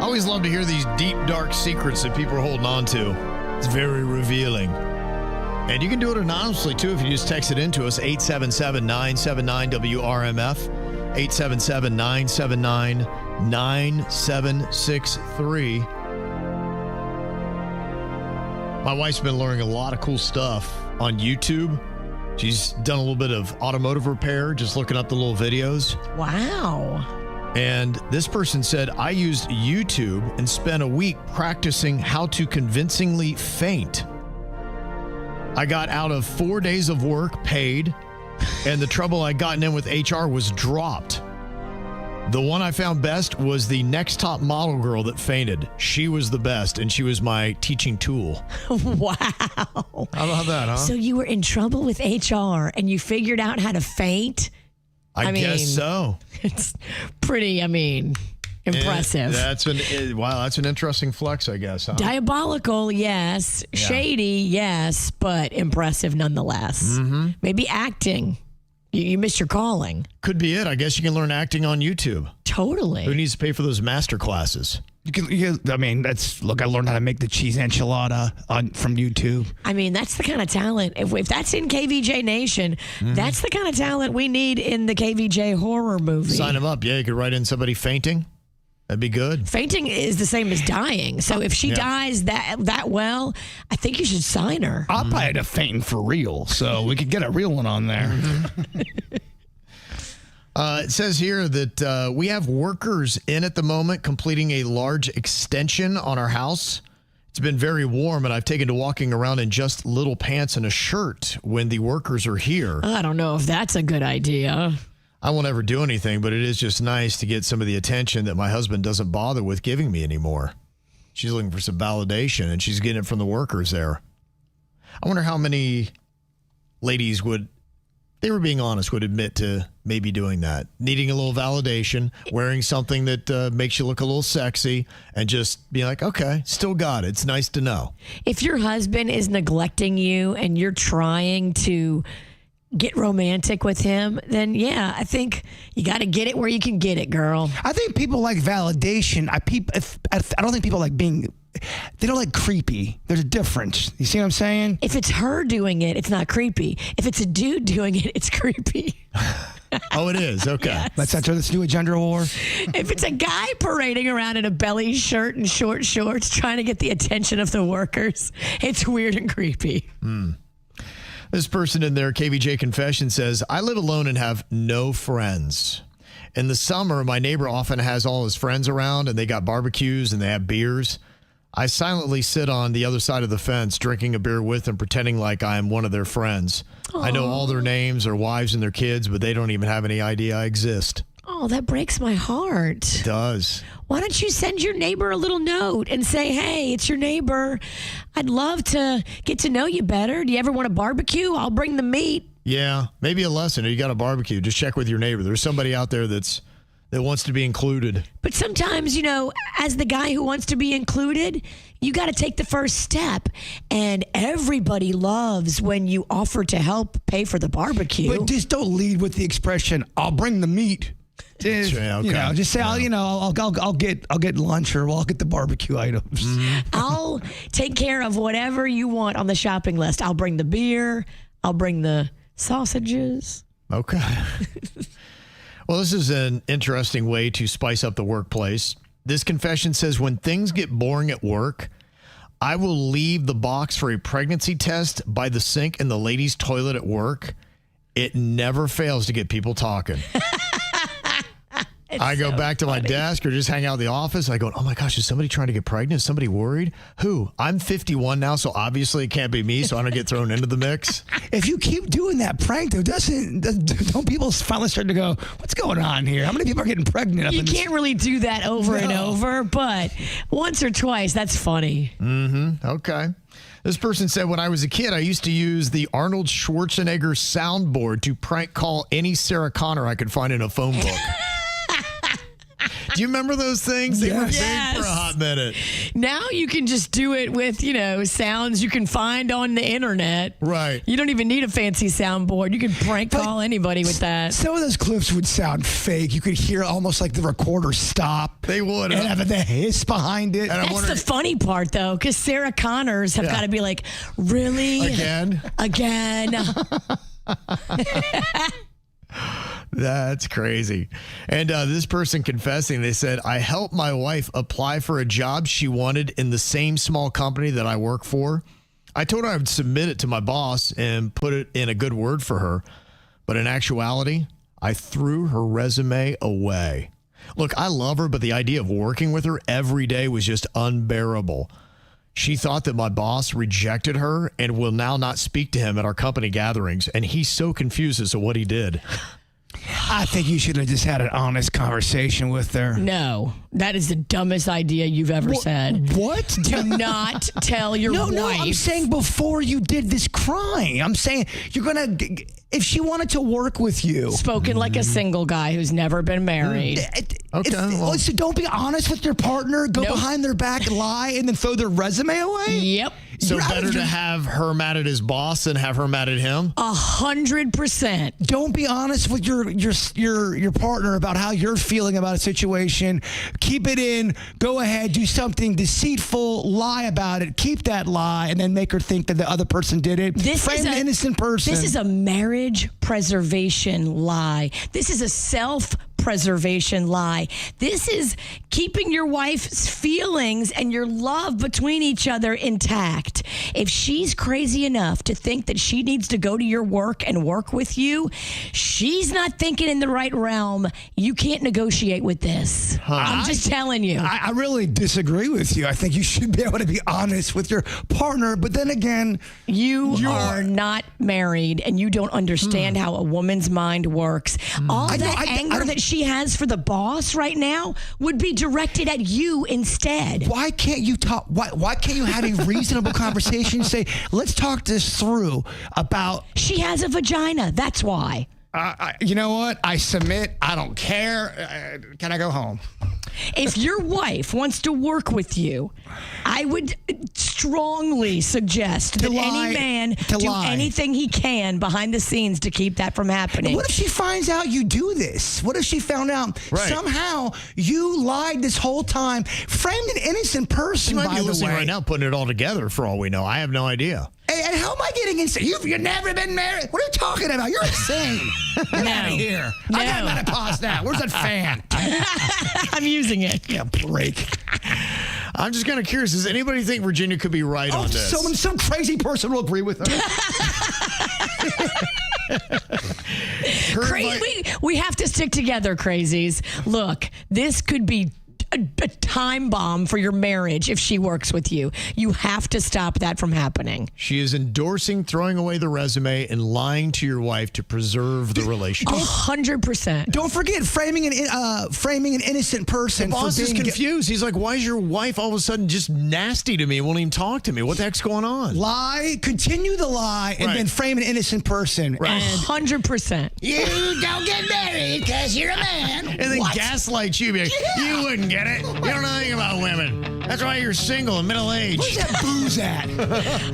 always love to hear these deep, dark secrets that people are holding on to. It's very revealing. And you can do it anonymously, too, if you just text it into us, 877-979-WRMF, 877-979-9763. My wife's been learning a lot of cool stuff on YouTube. She's done a little bit of automotive repair, just looking up the little videos. Wow. And this person said, I used YouTube and spent a week practicing how to convincingly faint. I got out of 4 days of work paid, and the trouble I'd gotten in with HR was dropped. The one I found best was the next top model girl that fainted. She was the best, and she was my teaching tool. Wow. How about that, huh? So you were in trouble with HR, and you figured out how to faint? I guess so. It's pretty, impressive. That's an interesting flex, I guess, huh? Diabolical, yes. Yeah. Shady, yes, but impressive nonetheless. Mm-hmm. Maybe acting. You missed your calling. Could be it. I guess you can learn acting on YouTube. Totally. Who needs to pay for those master classes? I learned how to make the cheese enchilada from YouTube. That's the kind of talent. If that's in KVJ Nation, that's the kind of talent we need in the KVJ horror movie. Sign them up. Yeah, you could write in somebody fainting. That'd be good. Fainting is the same as dying. So if she dies that well, I think you should sign her. I'll probably end up fainting for real, so we could get a real one on there. It says here that we have workers in at the moment completing a large extension on our house. It's been very warm, and I've taken to walking around in just little pants and a shirt when the workers are here. I don't know if that's a good idea. I won't ever do anything, but it is just nice to get some of the attention that my husband doesn't bother with giving me anymore. She's looking for some validation, and she's getting it from the workers there. I wonder how many ladies would, they were being honest, would admit to maybe doing that. Needing a little validation, wearing something that makes you look a little sexy, and just be like, okay, still got it. It's nice to know. If your husband is neglecting you and you're trying to get romantic with him, then I think you got to get it where you can get it, girl. I think people like validation. I don't think people like being, they don't like creepy. There's a difference. You see what I'm saying? If it's her doing it, it's not creepy. If it's a dude doing it, it's creepy. Oh, it is? Okay. Yes. Let's do a gender war. If it's a guy parading around in a belly shirt and short shorts trying to get the attention of the workers, it's weird and creepy. This person in their KVJ Confessions says, I live alone and have no friends. In the summer, my neighbor often has all his friends around, and they got barbecues and they have beers. I silently sit on the other side of the fence, drinking a beer with them, pretending like I am one of their friends. Aww. I know all their names, their wives, and their kids, but they don't even have any idea I exist. Oh, that breaks my heart. It does. Why don't you send your neighbor a little note and say, hey, it's your neighbor. I'd love to get to know you better. Do you ever want a barbecue? I'll bring the meat. Yeah, maybe a lesson. You got a barbecue. Just check with your neighbor. There's somebody out there that wants to be included. But sometimes, as the guy who wants to be included, you got to take the first step. And everybody loves when you offer to help pay for the barbecue. But just don't lead with the expression, I'll bring the meat. Just, okay. Just say, I'll get lunch, or I'll get the barbecue items. Mm-hmm. I'll take care of whatever you want on the shopping list. I'll bring the beer. I'll bring the sausages. Okay. Well, this is an interesting way to spice up the workplace. This confession says, when things get boring at work, I will leave the box for a pregnancy test by the sink in the ladies' toilet at work. It never fails to get people talking. I go back to my desk or just hang out in the office. I go, oh my gosh, is somebody trying to get pregnant? Is somebody worried? Who? I'm 51 now, so obviously it can't be me, so I don't get thrown into the mix. If you keep doing that prank, though, don't people finally start to go, what's going on here? How many people are getting pregnant? You can't really do that over and over, but once or twice, that's funny. Mm-hmm. Okay. This person said, when I was a kid, I used to use the Arnold Schwarzenegger soundboard to prank call any Sarah Connor I could find in a phone book. Do you remember those things? They were big Yes. for a hot minute. Now you can just do it with, sounds you can find on the internet. Right. You don't even need a fancy soundboard. You can prank call anybody with that. Some of those clips would sound fake. You could hear almost like the recorder stop. They would. And have the hiss behind it. And That's the funny part, though, because Sarah Connors have got to be like, really? Again? That's crazy. And this person confessing, they said, I helped my wife apply for a job she wanted in the same small company that I work for. I told her I would submit it to my boss and put it in a good word for her. But in actuality, I threw her resume away. Look, I love her, but the idea of working with her every day was just unbearable. She thought that my boss rejected her and will now not speak to him at our company gatherings. And he's so confused as to what he did. I think you should have just had an honest conversation with her. No, that is the dumbest idea you've ever said. What? Do not tell your wife. No, I'm saying before you did this crime. I'm saying you're going to, if she wanted to work with you. Spoken like a single guy who's never been married. Okay. So don't be honest with your partner, go behind their back, lie, and then throw their resume away? Yep. So better to have her mad at his boss than have her mad at him? 100%. Don't be honest with your partner about how you're feeling about a situation. Keep it in. Go ahead. Do something deceitful. Lie about it. Keep that lie, and then make her think that the other person did it. Frame an innocent person. This is a marriage preservation lie. This is a self-preservation lie. This is keeping your wife's feelings and your love between each other intact. If she's crazy enough to think that she needs to go to your work and work with you, she's not thinking in the right realm. You can't negotiate with this. I'm just telling you. I really disagree with you. I think you should be able to be honest with your partner. But then again, you are not married and you don't understand how a woman's mind works. All that anger that she has for the boss right now would be directed at you instead. Why can't you talk? Why can't you have a reasonable conversation? Say, let's talk this through about. She has a vagina. That's why. You know what? I submit. I don't care. Can I go home? If your wife wants to work with you, I would strongly suggest that any man do anything he can behind the scenes to keep that from happening. What if she finds out you do this? What if she found out somehow you lied this whole time, framed an innocent person, She might by be the listening way. right now, putting it all together for all we know. I have no idea. And how am I getting insane? You've never been married. What are you talking about? You're insane. Get out of here. No. I got menopause now. Where's that fan? I'm using it. Yeah, break. I'm just kind of curious. Does anybody think Virginia could be right on this? Some crazy person will agree with her. We have to stick together, crazies. Look, this could be a time bomb for your marriage if she works with you. You have to stop that from happening. She is endorsing throwing away the resume and lying to your wife to preserve the relationship. 100%. Don't forget framing an innocent person. The boss is confused. He's like, why is your wife all of a sudden just nasty to me and won't even talk to me? What the heck's going on? Lie, continue the lie, and then frame an innocent person. Right. 100%. You don't get married because you're a man. And then gaslight you. Be like, you wouldn't get it. You don't know anything about women. That's why you're single and middle-aged. Where's that booze at?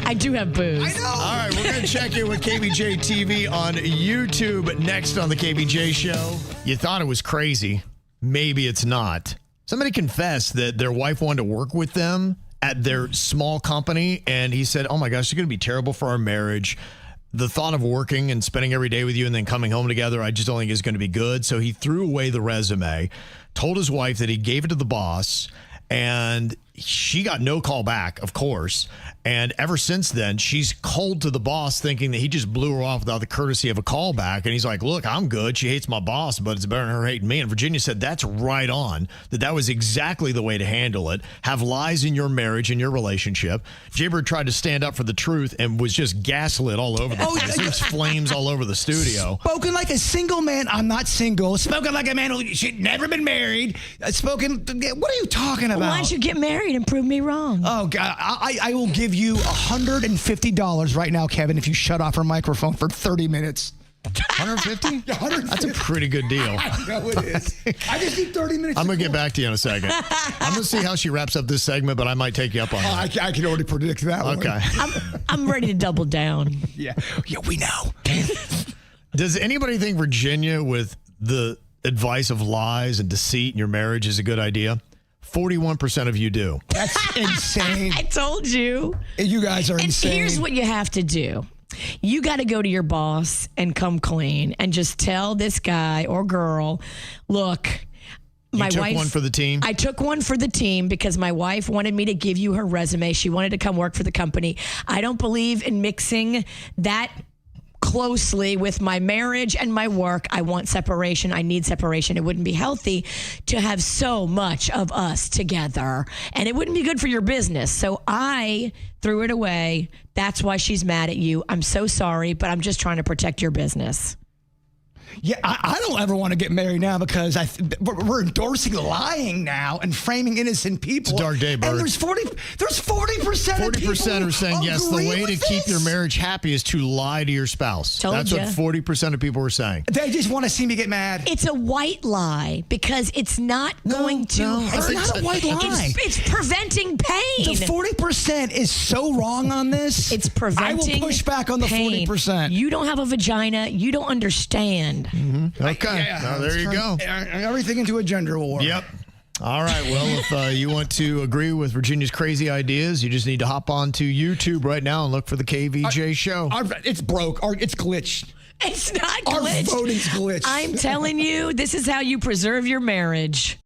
I do have booze. I know. All right, we're going to check in with KVJ TV on YouTube next on the KVJ Show. You thought it was crazy. Maybe it's not. Somebody confessed that their wife wanted to work with them at their small company, and he said, oh my gosh, it's going to be terrible for our marriage. The thought of working and spending every day with you and then coming home together, I just don't think is going to be good. So he threw away the resume, told his wife that he gave it to the boss, and she got no call back, of course. And ever since then, she's cold to the boss, thinking that he just blew her off without the courtesy of a call back. And he's like, look, I'm good. She hates my boss, but it's better than her hating me. And Virginia said that's right on, that was exactly the way to handle it. Have lies in your marriage and your relationship. Jaybird tried to stand up for the truth and was just gaslit all over the place. There was flames all over the studio. Spoken like a single man. I'm not single. Spoken like a man who should never been married. Spoken. What are you talking about? Why don't you get married and prove me wrong? Oh, God. I will give you $150 right now, Kevin, if you shut off her microphone for 30 minutes. 150? 150. That's a pretty good deal. I know it is. I just need 30 minutes. I'm going to get back to you in a second. I'm going to see how she wraps up this segment, but I might take you up on that. I can already predict that one. Okay. I'm ready to double down. Yeah, we know. Does anybody think Virginia, with the advice of lies and deceit in your marriage, is a good idea? 41% of you do. That's insane. I told you. You guys are insane. And here's what you have to do. You got to go to your boss and come clean and just tell this guy or girl, look, You took one for the team? I took one for the team because my wife wanted me to give you her resume. She wanted to come work for the company. I don't believe in mixing that closely with my marriage and my work. I want separation. I need separation. It wouldn't be healthy to have so much of us together, and it wouldn't be good for your business. So I threw it away. That's why she's mad at you. I'm so sorry, but I'm just trying to protect your business. Yeah, I don't ever want to get married now because we're endorsing lying now and framing innocent people. It's a dark day, Bert. And there's 40% of people 40% are saying, yes, the way to keep your marriage happy is to lie to your spouse. Told That's ya. what 40% of people are saying. They just want to see me get mad. It's a white lie because it's not going to hurt. It's not a white lie. It's preventing pain. The 40% is so wrong on this. It's preventing I will push back on the pain. 40%. You don't have a vagina. You don't understand. Mm-hmm. Okay. There you go. Everything into a gender war. Yep. All right. Well, if you want to agree with Virginia's crazy ideas, you just need to hop onto YouTube right now and look for the KVJ show. It's broke. It's glitched. It's not Our glitched. voting's glitched. I'm telling you, this is how you preserve your marriage.